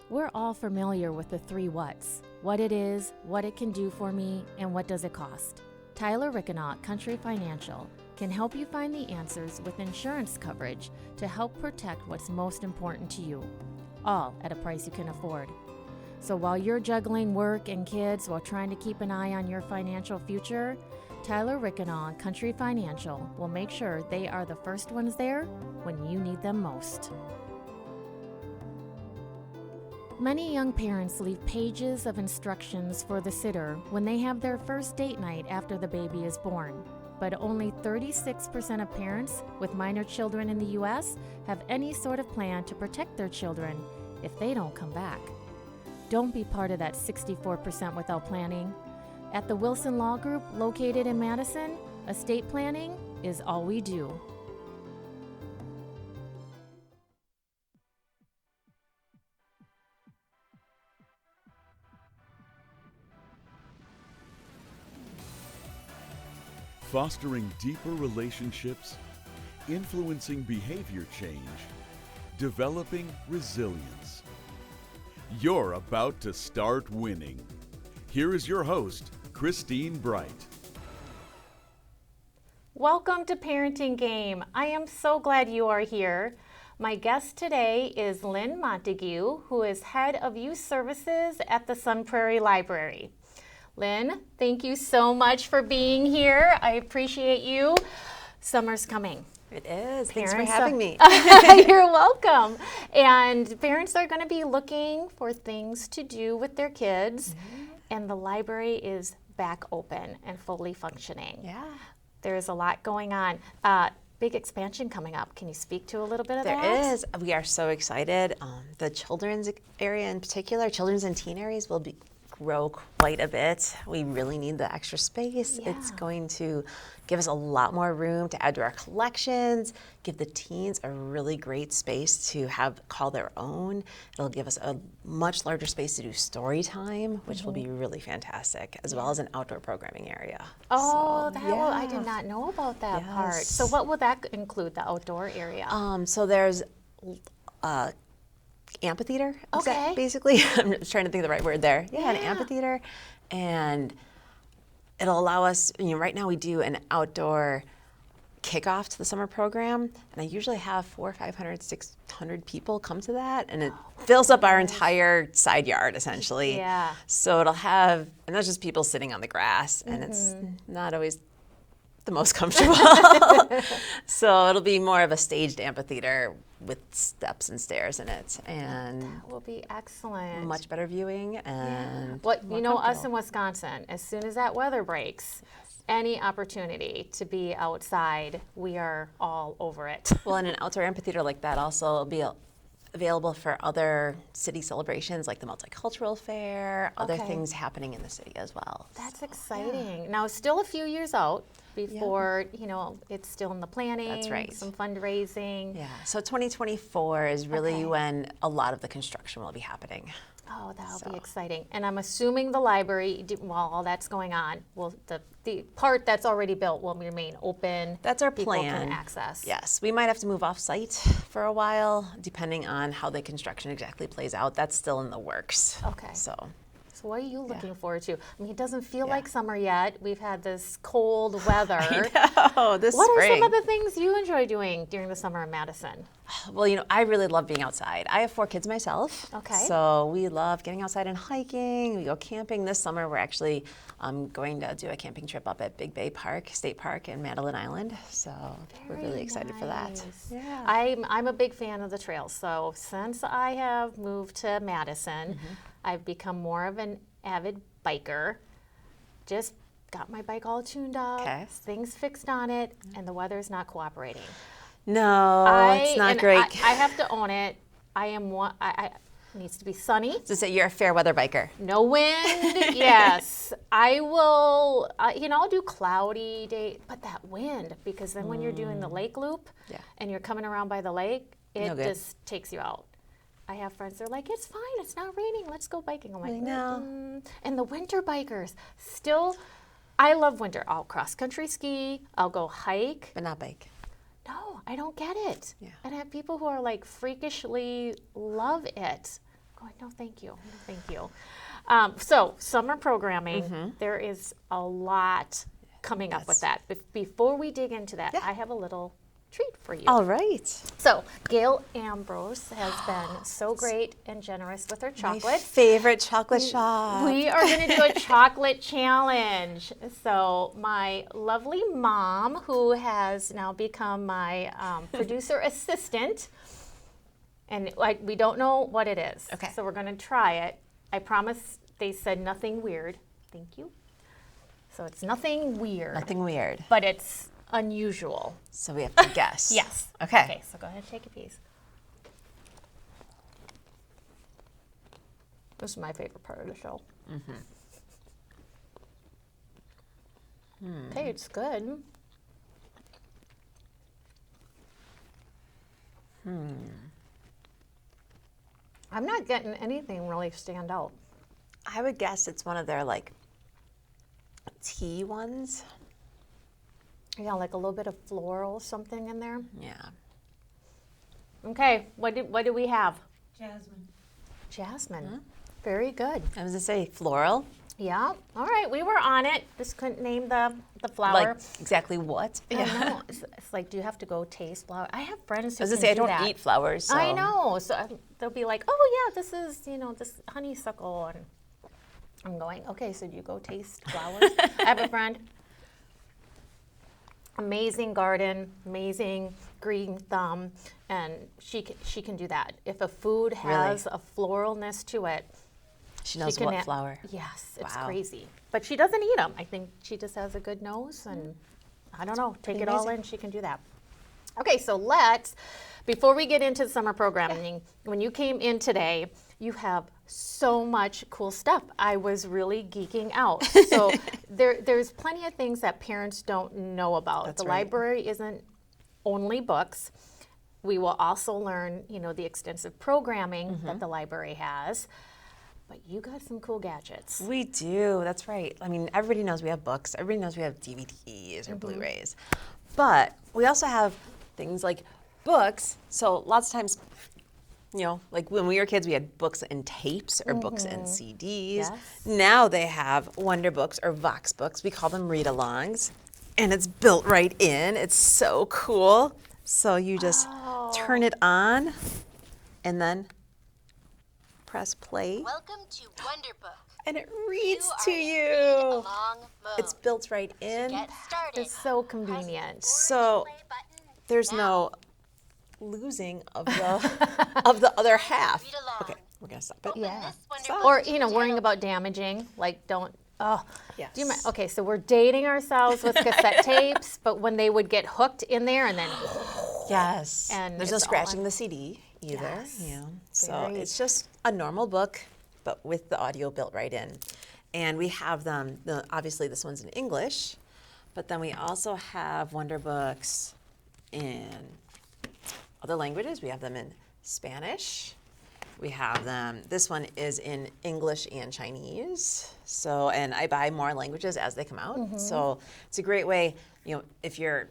We're all familiar with the three whats: what it is, what it can do for me, and what does it cost. Tyler Rickenaugh, Country Financial, can help you find the answers with insurance coverage to help protect what's most important to you, all at a price you can afford. So while you're juggling work and kids while trying to keep an eye on your financial future, Tyler Rickenaugh, Country Financial, will make sure they are the first ones there when you need them most. Many young parents leave pages of instructions for the sitter when they have their first date night after the baby is born. But only 36% of parents with minor children in the U.S. have any sort of plan to protect their children if they don't come back. Don't be part of that 64% without planning. At the Wilson Law Group, located in Madison, estate planning is all we do. Fostering deeper relationships, influencing behavior change, developing resilience. You're about to start winning. Here is your host, Christine Bright. Welcome to Parenting Game. I am so glad you are here. My guest today is Lynn Montague, who is Head of Youth Services at the Sun Prairie Library. Lynn, thank you so much for being here. I appreciate you. Summer's coming. It is. Thanks for having me. You're welcome. And parents are going to be looking for things to do with their kids, and the library is back open and fully functioning. Yeah. There's a lot going on. Big expansion coming up. Can you speak to a little bit of that? There is. We are so excited. The children's area in particular, children's and teen areas will grow quite a bit. We really need the extra space. Yeah. It's going to give us a lot more room to add to our collections, give the teens a really great space to call their own. It'll give us a much larger space to do story time, which will be really fantastic, as well as an outdoor programming area. Oh, So, I did not know about that part. Yes. So what will that include, the outdoor area? So there's amphitheater, Okay. basically. I'm just trying to think of the right word there. Yeah, an amphitheater. And it'll allow us, right now we do an outdoor kickoff to the summer program, and I usually have 400, 500, 600 people come to that, and it fills up our entire side yard, essentially. Yeah. So it'll have, and that's just people sitting on the grass, and it's not always the most comfortable. So it'll be more of a staged amphitheater with steps and stairs in it, and That will be excellent. much better viewing and What more us in comfortable. Wisconsin, as soon as that weather breaks, any opportunity to be outside, we are all over it. Well, and an outdoor amphitheater like that also will be available for other city celebrations like the Multicultural Fair, other Okay. things happening in the city as well. That's exciting. Now, still a few years out before, it's still in the planning. That's right. Some fundraising. Yeah, so 2024 is really Okay. when a lot of the construction will be happening. Oh, that'll be So. exciting. And I'm assuming the library, while all that's going on, the part that's already built will remain open. That's our People plan. can access. Yes, we might have to move off-site for a while, depending on how the construction exactly plays out. That's still in the works. Okay. So, So what are you looking forward to? I mean, it doesn't feel Yeah. like summer yet. We've had this cold weather. this What spring. are some of the things you enjoy doing during the summer in Madison? Well, I really love being outside. I have 4 kids myself. Okay. So we love getting outside and hiking. We go camping. This summer, we're actually going to do a camping trip up at Big Bay Park, State Park in Madeline Island. So we're really excited for that. Nice. Yeah. I'm a big fan of the trails. So since I have moved to Madison, I've become more of an avid biker. Just got my bike all tuned up, Okay. things fixed on it, and the weather's not cooperating. No, it's not and great. I have to own it. I am one. It needs to be sunny. So say you're a fair weather biker. No wind. Yes, I will. I'll do cloudy day, but that wind, because then when you're doing the lake loop, Yeah. and you're coming around by the lake, it No good. just takes you out. I have friends. They're like, "It's fine. It's not raining. Let's go biking." I'm like, know. And the winter bikers still. I love winter. I'll cross country ski. I'll go hike. But not bike. No, I don't get it. Yeah. And I have people who are like freakishly love it. Oh, no, thank you. No, thank you. So summer programming, there is a lot coming up with that. Before we dig into that, I have a little treat for you. All right. So Gail Ambrose has been so great and generous with her My chocolate. favorite chocolate shop. We are going to do a chocolate challenge. So my lovely mom, who has now become my producer assistant, and we don't know what it is. Okay. So we're going to try it. I promise they said nothing weird. Thank you. So it's nothing weird. Nothing weird. But it's unusual. So we have to guess. Yes. Okay. Okay, so go ahead and take a piece. This is my favorite part of the show. Okay, it's good. I'm not getting anything really stand out. I would guess it's one of their like tea ones. Yeah, like a little bit of floral something in there. Yeah. Okay, what do we have? Jasmine. Jasmine. Very good. I was gonna say floral. Yeah. All right, we were on it. Just couldn't name the flower. Like exactly what? I know. It's like, do you have to go taste flower? I have friends who I was can gonna say I do don't that. eat flowers. So. I know. So they'll be like, oh yeah, this is, this honeysuckle. And I'm going, okay, so do you go taste flowers? I have a friend, amazing garden, amazing green thumb, and she can do that. If a food has a floralness to it, She knows can what flower. Yes, it's Wow. crazy. But she doesn't eat them. I think she just has a good nose, and I don't know, take it all in, she can do that. Okay, so before we get into the summer programming, when you came in today, you have so much cool stuff. I was really geeking out. So there's plenty of things that parents don't know about. That's the right. library isn't only books. We will also learn, the extensive programming that the library has. But you got some cool gadgets. We do. That's right. I mean, everybody knows we have books. Everybody knows we have DVDs or Blu-rays. But we also have things like books. So lots of times, like when we were kids, we had books and tapes or books and CDs. Yes. Now they have Wonder Books or Vox Books. We call them read-alongs. And it's built right in. It's so cool. So you just turn it on and then press play. Welcome to Wonderbook. And it reads to are in you. read-along mode. It's built right in. Get started. It's so convenient. So Play button there's now. no losing of the of the other half. Read along. Okay, we're gonna stop it. Yeah. This Wonderbook Or, to worrying tell- about damaging, like do you Yes. okay, so we're dating ourselves with cassette tapes, but when they would get hooked in there and then, Yes. And there's no it's all scratching on- the CD either. Yes. So Very- it's just a normal book, but with the audio built right in. And we have them. Obviously, this one's in English, but then we also have Wonder Books in other languages. We have them in Spanish. We have them. This one is in English and Chinese. So, and I buy more languages as they come out. So it's a great way. If your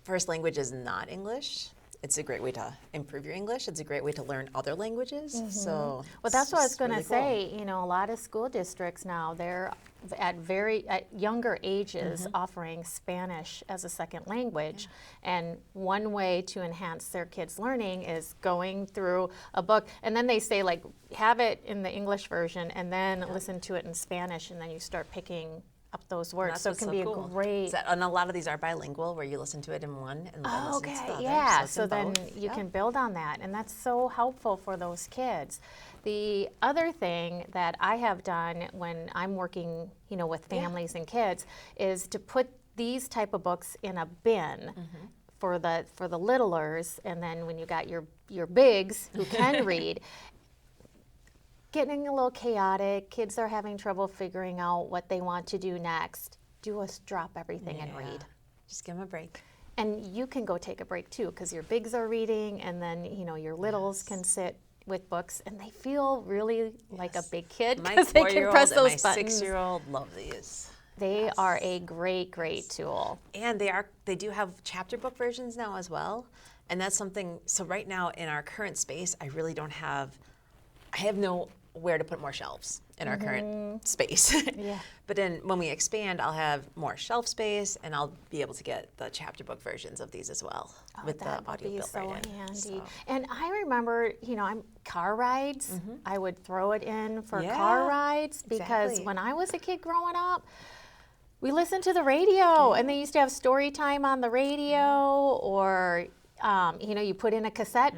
first language is not English, it's a great way to improve your English. It's a great way to learn other languages. So, well, that's what I was it's going to really cool. say. A lot of school districts now, they're at younger ages offering Spanish as a second language. And one way to enhance their kids' learning is going through a book. And then they say, like, have it in the English version and then listen to it in Spanish. And then you start picking up those words. That's So it what's can be cool. a great. And a lot of these are bilingual, where you listen to it in one and then listen to the other. Yeah, it's so in then both. you Yep. can build on that, and that's so helpful for those kids. The other thing that I have done when I'm working, with families and kids, is to put these type of books in a bin for the littlers, and then when you got your bigs who can read. Getting a little chaotic, kids are having trouble figuring out what they want to do next. Drop everything and read. Just give them a break. And you can go take a break too, because your bigs are reading, and then your littles can sit with books, and they feel really like a big kid My because they can 4-year-old press and my those buttons. 6-year-old love these. They are a great, great tool. And they do have chapter book versions now as well. And that's something, so right now in our current space, I I have nowhere to put more shelves in our current space. Yeah. But then when we expand, I'll have more shelf space, and I'll be able to get the chapter book versions of these as well with the That would audio be built so right in. handy. So, And I remember, I'm car rides. I would throw it in for Yeah, car rides because exactly. when I was a kid growing up, we listened to the radio, and they used to have story time on the radio, or you put in a cassette.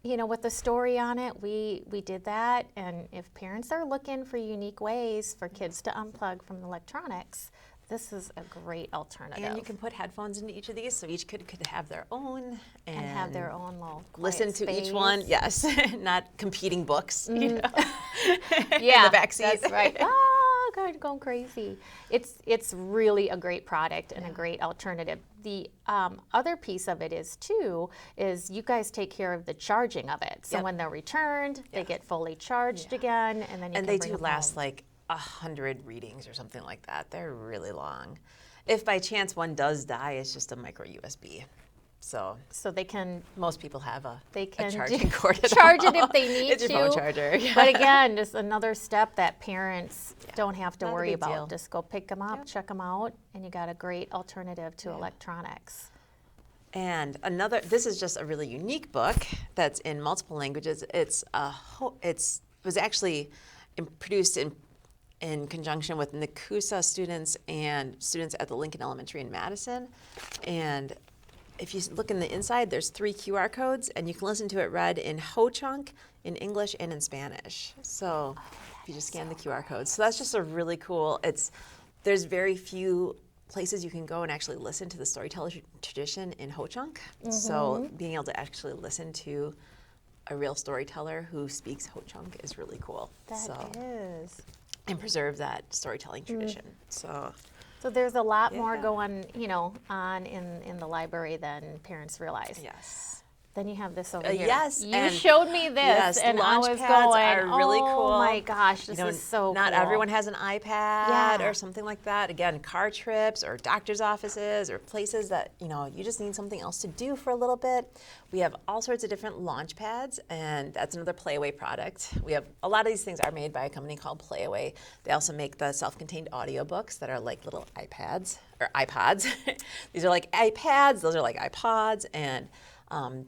With the story on it, we did that. And if parents are looking for unique ways for kids to unplug from electronics, this is a great alternative. and you can put headphones into each of these, so each kid could have their own and have their own little listen quiet to each space. one. Yes, not competing books. Yeah, in the back seat. That's right. Oh, God, going crazy. It's really a great product and a great alternative. The other piece of it is you guys take care of the charging of it. So Yep. when they're returned, they get fully charged again, and then you And can they bring do them last home. like 100 readings or something like that. They're really long. If by chance one does die, it's just a micro USB. So So they can most people have a can charging cord at charge it home. if they need It's to. your phone charger. Yeah. But again, just another step that parents don't have to Not a worry big about. deal. Just go pick them up, check them out, and you got a great alternative to electronics. And this is just a really unique book that's in multiple languages. It was actually produced in conjunction with NACUSA students and students at the Lincoln Elementary in Madison. And if you look in the inside, there's 3 QR codes, and you can listen to it read in Ho-Chunk, in English, and in Spanish. So if you just scan the QR codes. So that's just a really cool, there's very few places you can go and actually listen to the storytelling tradition in Ho-Chunk. So being able to actually listen to a real storyteller who speaks Ho-Chunk is really cool. That is. And preserve that storytelling tradition. So So there's a lot more Yeah. going, on in the library than parents realize. yes. Then you have this over here. yes, You and- showed me this, yes, and I launch was pads going, are really oh cool. my gosh, this is so Not cool. everyone has an iPad Yeah. or something like that. Again, car trips or doctor's offices or places that, you just need something else to do for a little bit. We have all sorts of different launch pads, and that's another Playaway product. We have a lot of these things are made by a company called Playaway. They also make the self-contained audiobooks that are like little iPads or iPods. These are like iPads, those are like iPods, and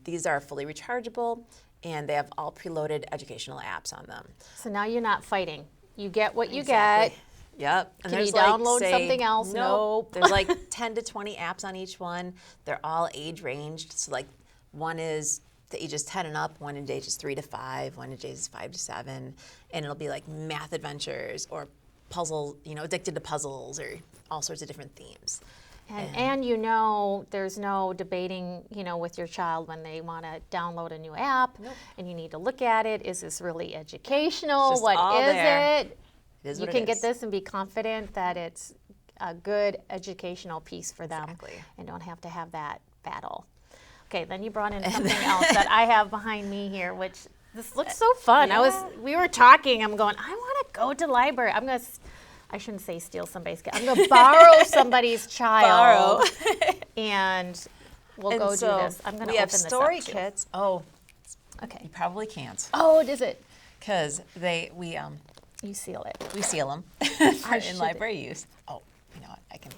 these are fully rechargeable, and they have all preloaded educational apps on them. So now you're not fighting. You get what you Exactly. get. Yep. And Can there's you download something else? Nope. There's like 10 to 20 apps on each one. They're all age ranged. So like one is the ages 10 and up, one in ages 3 to 5, one in ages 5 to 7, and it'll be like math adventures or puzzle, addicted to puzzles or all sorts of different themes. And there's no debating, with your child when they want to download a new app, and you need to look at it. Is this really educational? Just What all is there. it? It is You what can it get is. this and be confident that it's a good educational piece for them, Exactly. and don't have to have that battle. Okay, then you brought in something else that I have behind me here, which this looks so fun. Yeah. We were talking. I'm going, I want to go to the library. I shouldn't say steal somebody's kid. I'm going to borrow somebody's child. And we'll go do this. I'm going to we open have this story up too. kits. Oh, Okay. you probably can't Oh, does it? because You seal it. we seal them for in should- library use. Oh, you know what? I can.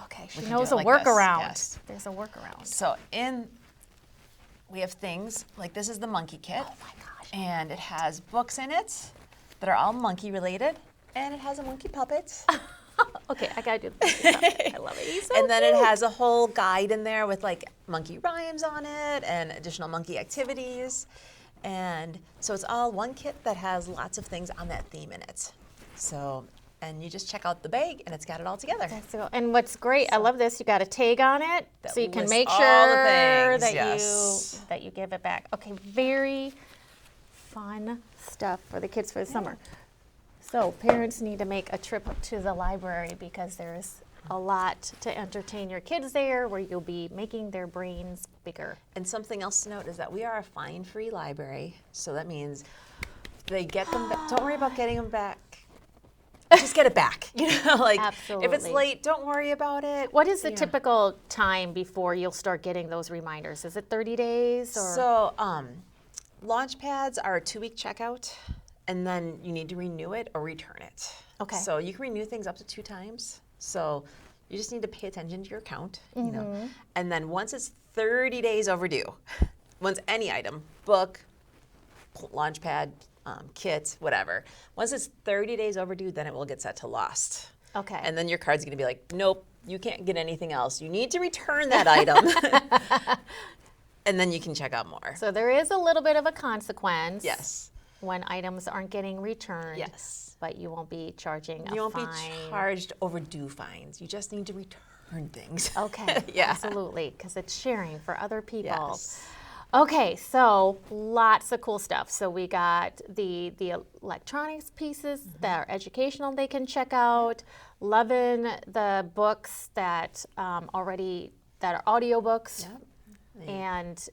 Okay, she We can knows do a it like this, workaround. yes. There's a workaround. So we have things like this is the monkey kit. Oh my gosh. And it has books in it that are all monkey related, and it has a monkey puppet. Okay, I gotta do this. I love it. He's so And then cute. it has a whole guide in there with like monkey rhymes on it and additional monkey activities. And so it's all one kit that has lots of things on that theme in it. So, and you just check out the bag and it's got it all together. So, and what's great, I love this. You got a tag on it, That so you can lists make all sure the things, that yes. you give it back. Okay, very fun stuff for the kids for the summer. So parents need to make a trip to the library because there's a lot to entertain your kids there, where you'll be making their brains bigger. And something else to note is that we are a fine-free library, so that means they get them back. Don't worry about getting them back. Just get it back. Like if it's Absolutely. late, don't worry about it. What is the Yeah. typical time before you'll start getting those reminders? Is it 30 days or? So launch pads are a 2-week checkout, and then you need to renew it or return it. Okay. So you can renew things up to 2 times. So you just need to pay attention to your account, you know. And then once it's 30 days overdue, once any item, book, launch pad, kit, whatever, once it's 30 days overdue, then it will get set to lost. Okay. And then your card's gonna be like, nope, you can't get anything else. You need to return that item. And then you can check out more. So there is a little bit of a consequence. Yes. When items aren't getting returned. Yes. But you won't be charging a fine. You won't be charged overdue fines. You just need to return things. Okay. Yeah. Absolutely, because it's sharing for other people. Yes. Okay, so lots of cool stuff. So we got the electronics pieces that are educational they can check out. Loving the books that that are audiobooks. Yep. And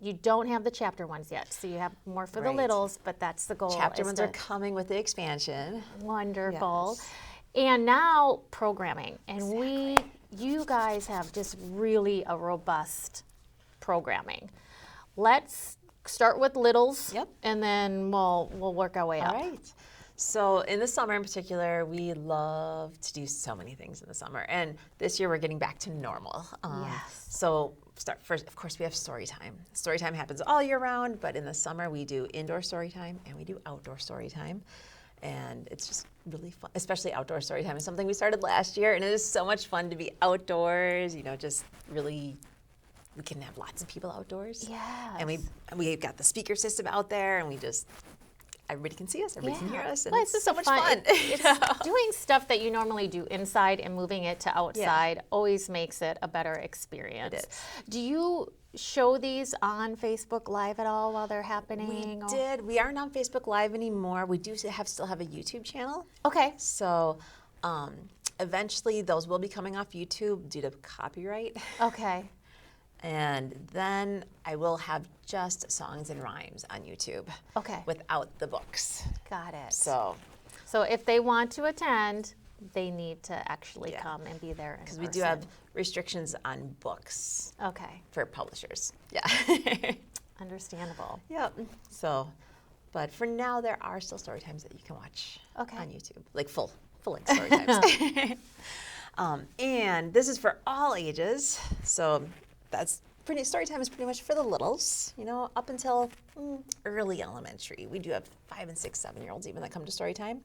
you don't have the chapter ones yet, so you have more for the Right. littles, but that's the goal. Chapter is ones to- are coming with the expansion. Wonderful. Yes. And now programming. And you guys have just really a robust programming. Let's start with littles. Yep. And then we'll work our way All up. right. So in the summer in particular, we love to do so many things in the summer. And this year we're getting back to normal. Yes. So start first, of course, we have story time. Story time happens all year round, but in the summer we do indoor story time and we do outdoor story time. And it's just really fun, especially outdoor story time is something we started last year, and it is so much fun to be outdoors, you know, just really, we can have lots of people outdoors. Yes. And we've got the speaker system out there, and everybody can see us, everybody can hear us, and Well, it's just so much fun. It's doing stuff that you normally do inside and moving it to outside always makes it a better experience. It is. Do you show these on Facebook Live at all while they're happening? We aren't on Facebook Live anymore. We do still have a YouTube channel. Okay. So eventually those will be coming off YouTube due to copyright. Okay. And then I will have just songs and rhymes on YouTube. Okay. Without the books. Got it. So if they want to attend, they need to actually Yeah. come and be there in because we do have restrictions on books Okay. for publishers. Yeah. Understandable. Yep. So, but for now, there are still story times that you can watch Okay. on YouTube, like full length story times. And this is for all ages. So story time is pretty much for the littles, you know, up until early elementary. We do have 5 and 6, 7-year-olds even that come to story time.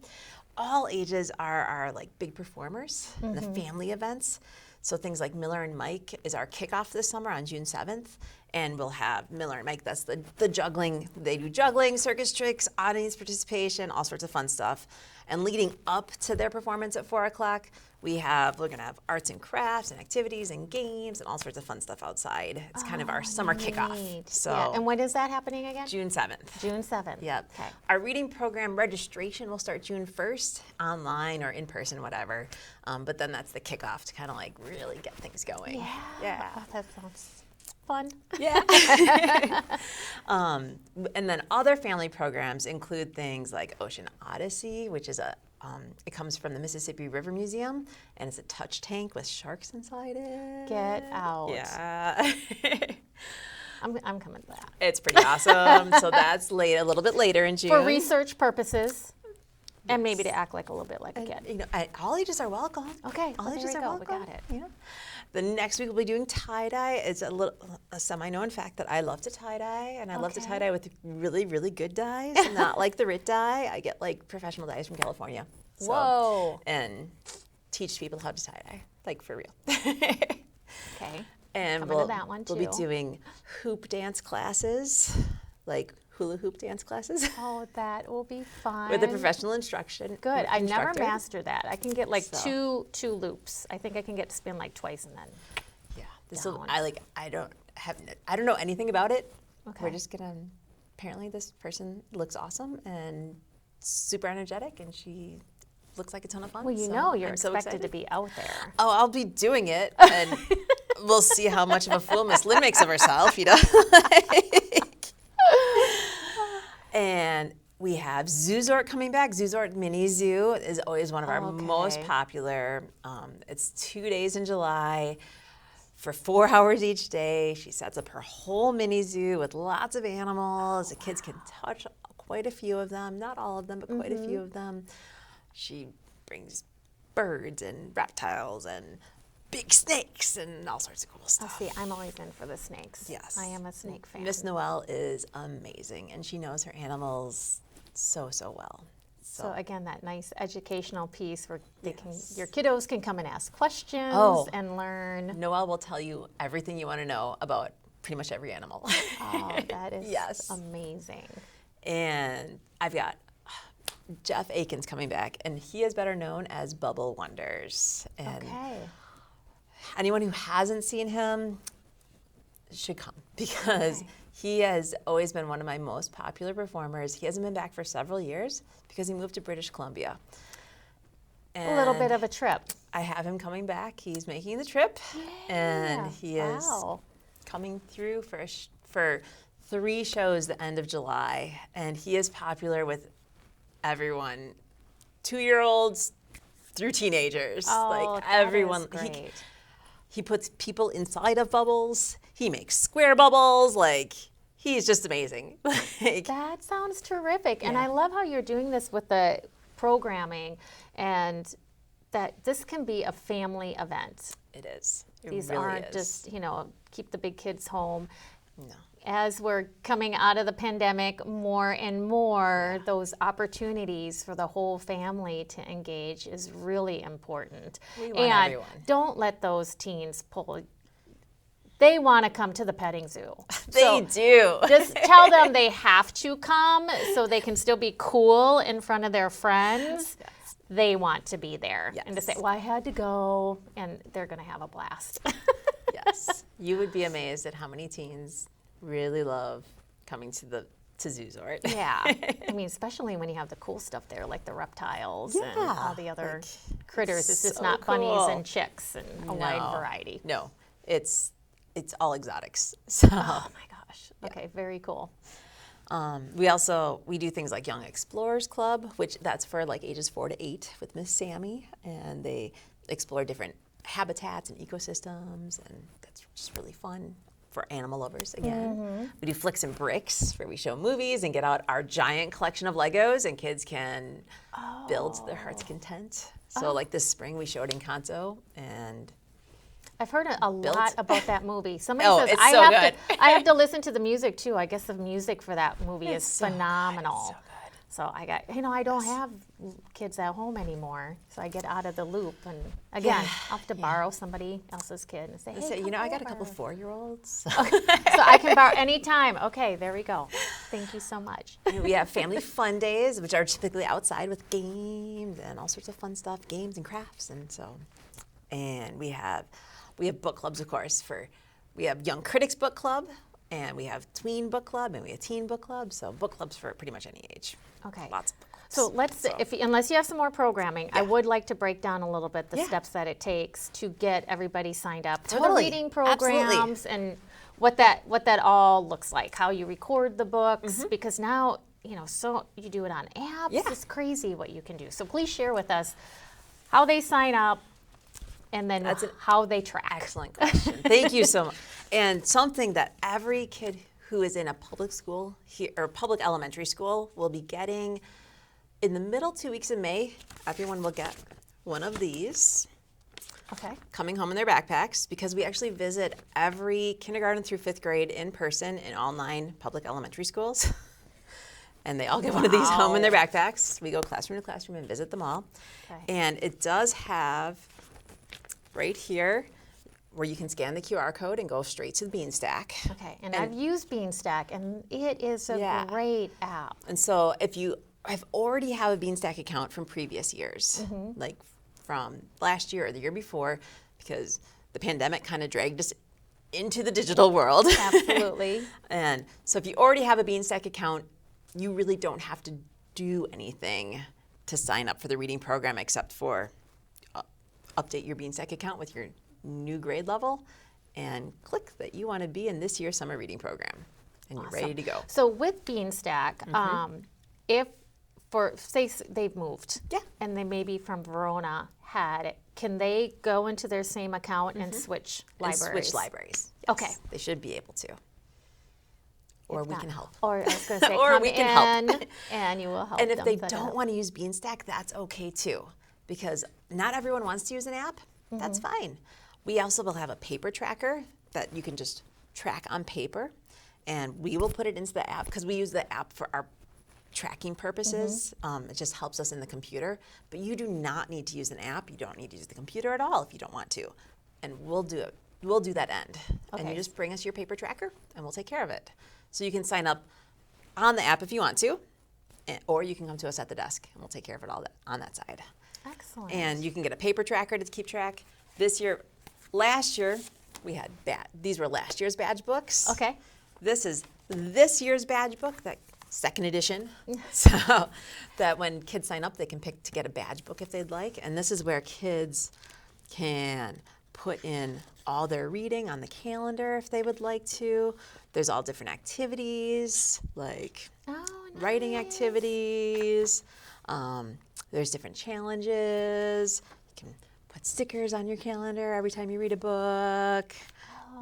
All ages are our like big performers in the family events. So things like Miller and Mike is our kickoff this summer on June 7th. And we'll have Miller and Mike, that's the juggling. They do juggling, circus tricks, audience participation, all sorts of fun stuff. And leading up to their performance at 4 o'clock, we're gonna have arts and crafts and activities and games and all sorts of fun stuff outside. It's kind of our summer kickoff. Neat. So Yeah. And when is that happening again? June 7th. June 7th. Yep. Okay. Our reading program registration will start June 1st, online or in person, whatever. But then that's the kickoff to kind of like really get things going. Yeah. Yeah. Oh, that sounds fun. Yeah. And then other family programs include things like Ocean Odyssey, which is it comes from the Mississippi River Museum, and it's a touch tank with sharks inside it. Get out. Yeah. I'm coming to that. It's pretty awesome. So that's a little bit later in June. For research purposes, and maybe to act like a little bit like a kid. You know, all ages are welcome. Okay, all well, there ages we are go. We welcome. got it. Yeah. The next week we'll be doing tie-dye. It's a semi-known fact that I love to tie-dye, and I love to Okay. tie-dye with really, really good dyes, not like the RIT dye. I get like professional dyes from California. So, Whoa. And teach people how to tie-dye, like for real. Okay. And Coming to that one, we'll be too. doing hoop dance classes, like hula hoop dance classes. Oh, that will be fun. With a professional instruction. Good. I never instructor. mastered that. I can get like So. two loops. I think I can get to spin like twice and then. Yeah, Down. I don't know anything about it. Okay. We're just gonna. Apparently, this person looks awesome and super energetic, and she looks like a ton of fun. Well, you so know you're I'm so expected to excited. be out there. Oh, I'll be doing it, and we'll see how much of a fool Miss Lynn makes of herself. You know. And we have Zuzort coming back. Zuzort Mini Zoo is always one of our most Okay. popular. It's 2 days in July. for 4 hours each day. She sets up her whole mini zoo with lots of animals. The kids can touch quite a few of them, not all of them, but quite a few of them. She brings birds and reptiles and big snakes and all sorts of cool stuff. See, I'm always in for the snakes. Yes. I am a snake fan. Miss Noelle is amazing, and she knows her animals so well. So again, that nice educational piece where your kiddos can come and ask questions and learn. Noelle will tell you everything you want to know about pretty much every animal. Oh, that is amazing. And I've got Jeff Aiken's coming back, and he is better known as Bubble Wonders. And anyone who hasn't seen him should come, because he has always been one of my most popular performers. He hasn't been back for several years because he moved to British Columbia. And a little bit of a trip. I have him coming back. He's making the trip, and he is coming through for 3 shows the end of July, and he is popular with everyone, 2-year-olds through teenagers. Like everyone. He puts people inside of bubbles. He makes square bubbles. Like, he's just amazing. That sounds terrific. And I love how you're doing this with the programming, and that this can be a family event. It is. These really aren't is. just, keep the big kids home. No. As we're coming out of the pandemic, more and more, those opportunities for the whole family to engage is really important. We want everyone. Don't let those teens pull. They want to come to the petting zoo. They do. Just tell them they have to come so they can still be cool in front of their friends. Yes. They want to be there. Yes. And to say, well, I had to go, and they're going to have a blast. Yes. You would be amazed at how many teens really love coming to Zuzort. Yeah. I mean, especially when you have the cool stuff there, like the reptiles and all the other critters. It's just not bunnies and chicks and a wide variety. No, it's all exotics. So. Oh my gosh. Okay, very cool. We do things like Young Explorers Club, which that's for like ages 4 to 8 with Miss Sammy, and they explore different habitats and ecosystems, and that's just really fun for animal lovers again. We do Flicks and Bricks, where we show movies and get out our giant collection of Legos, and kids can build to their heart's content. So like this spring we showed Encanto, and I've heard a lot about that movie. Somebody says it's so good. I have to listen to the music too. I guess the music for that movie is phenomenal. It's so good. So I got, I don't have kids at home anymore, so I get out of the loop. And again, I'll have to borrow somebody else's kid and say, hey, So, come I got a over. couple 4-year-olds. So I can borrow anytime. Okay, there we go. Thank you so much. We have family fun days, which are typically outside with games and all sorts of fun stuff, games and crafts, and we have book clubs, of course. We have Young Critics Book Club, and we have Tween Book Club, and we have Teen Book Club. So book clubs for pretty much any age. Okay. Lots of book clubs. So unless you have some more programming, I would like to break down a little bit the steps that it takes to get everybody signed up for the reading programs and what that all looks like, how you record the books, because now, so you do it on apps. Yeah. It's crazy what you can do. So please share with us how they sign up and then how they track. Excellent question. Thank you so much. And something that every kid who is in a public school or public elementary school will be getting in the middle 2 weeks of May, everyone will get one of these. Okay. Coming home in their backpacks, because we actually visit every kindergarten through 5th grade in person in all 9 public elementary schools. And they all get one of these home in their backpacks. We go classroom to classroom and visit them all. Okay. And it does have right here where you can scan the QR code and go straight to the Beanstack. Okay, and I've used Beanstack, and it is a great app. And so if I've already have a Beanstack account from previous years, like from last year or the year before, because the pandemic kind of dragged us into the digital world. Absolutely. And so if you already have a Beanstack account, you really don't have to do anything to sign up for the reading program except for update your Beanstack account with your new grade level and click that you want to be in this year's summer reading program, and you're ready to go. So with Beanstack, if say they've moved. Yeah. And they maybe from Verona had it. Can they go into their same account and switch libraries? And switch libraries. Okay. Yes, they should be able to. Or If we not- can help. Or I was going to say, Or come we can help. in and you will help And if them they set it don't up. want to use Beanstack, that's okay too, because not everyone wants to use an app. That's fine. We also will have a paper tracker that you can just track on paper, and we will put it into the app because we use the app for our tracking purposes. It just helps us in the computer, but you do not need to use an app. You don't need to use the computer at all if you don't want to, and we'll do it. We'll do that end, and Okay. you just bring us your paper tracker, and we'll take care of it. So you can sign up on the app if you want to, or you can come to us at the desk, and we'll take care of it all on that side. Excellent. And you can get a paper tracker to keep track. Last year, we had these were last year's badge books. Okay. This is this year's badge book, that second edition. So that when kids sign up, they can pick to get a badge book if they'd like. And this is where kids can put in all their reading on the calendar if they would like to. There's all different activities, like writing nice. activities. There's different challenges. You can put stickers on your calendar every time you read a book,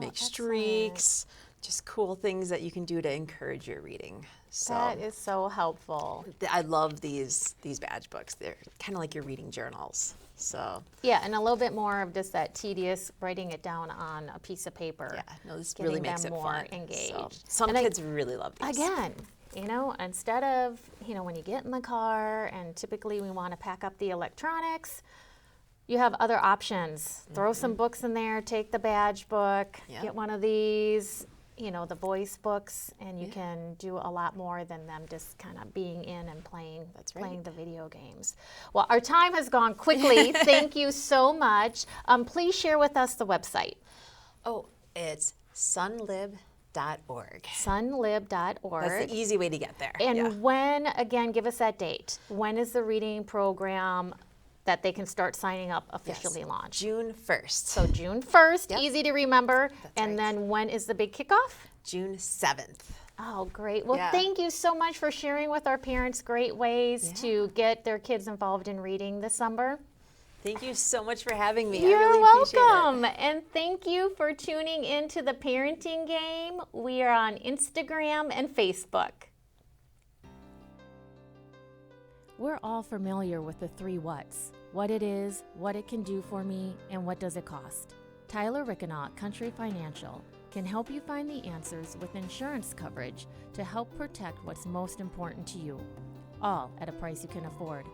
make streaks, just cool things that you can do to encourage your reading. So That is so helpful. I love these badge books. They're kind of like your reading journals. So Yeah, and a little bit more of just that tedious writing it down on a piece of paper. yeah, no, this really getting makes them it more fun. engaged. So some And kids really love these. Again, instead of, when you get in the car and typically we want to pack up the electronics, you have other options. Throw some books in there, take the badge book, Yep. get one of these, the voice books, and you can do a lot more than them just kind of being in and playing, That's right. playing the video games. Well, our time has gone quickly. Thank you so much. Please share with us the website. Oh, it's sunlib.org. Sunlib.org. That's the easy way to get there. And yeah. when, again, give us that date. When is the reading program that they can start signing up officially launched? June 1st. So June 1st, Yep. easy to remember. And right. then when is the big kickoff? June 7th. Oh, great. Well, Yeah. thank you so much for sharing with our parents great ways to get their kids involved in reading this summer. Thank you so much for having me. You're I really appreciate it. welcome. And thank you for tuning into the Parenting Game. We are on Instagram and Facebook. We're all familiar with the 3 whats: what it is, what it can do for me, and what does it cost. Tyler Rickenaut, Country Financial, can help you find the answers with insurance coverage to help protect what's most important to you, all at a price you can afford.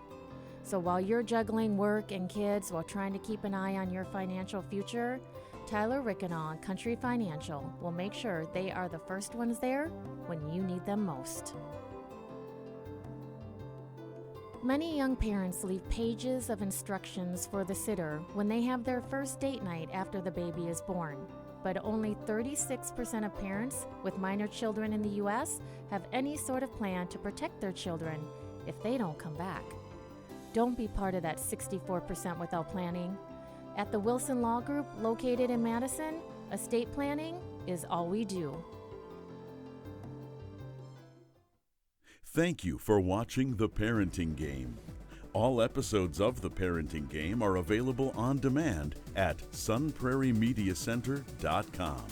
So while you're juggling work and kids while trying to keep an eye on your financial future, Tyler Rickenaut, Country Financial will make sure they are the first ones there when you need them most. Many young parents leave pages of instructions for the sitter when they have their first date night after the baby is born. But only 36% of parents with minor children in the U.S. have any sort of plan to protect their children if they don't come back. Don't be part of that 64% without planning. At the Wilson Law Group, located in Madison, estate planning is all we do. Thank you for watching The Parenting Game. All episodes of The Parenting Game are available on demand at sunprairiemediacenter.com.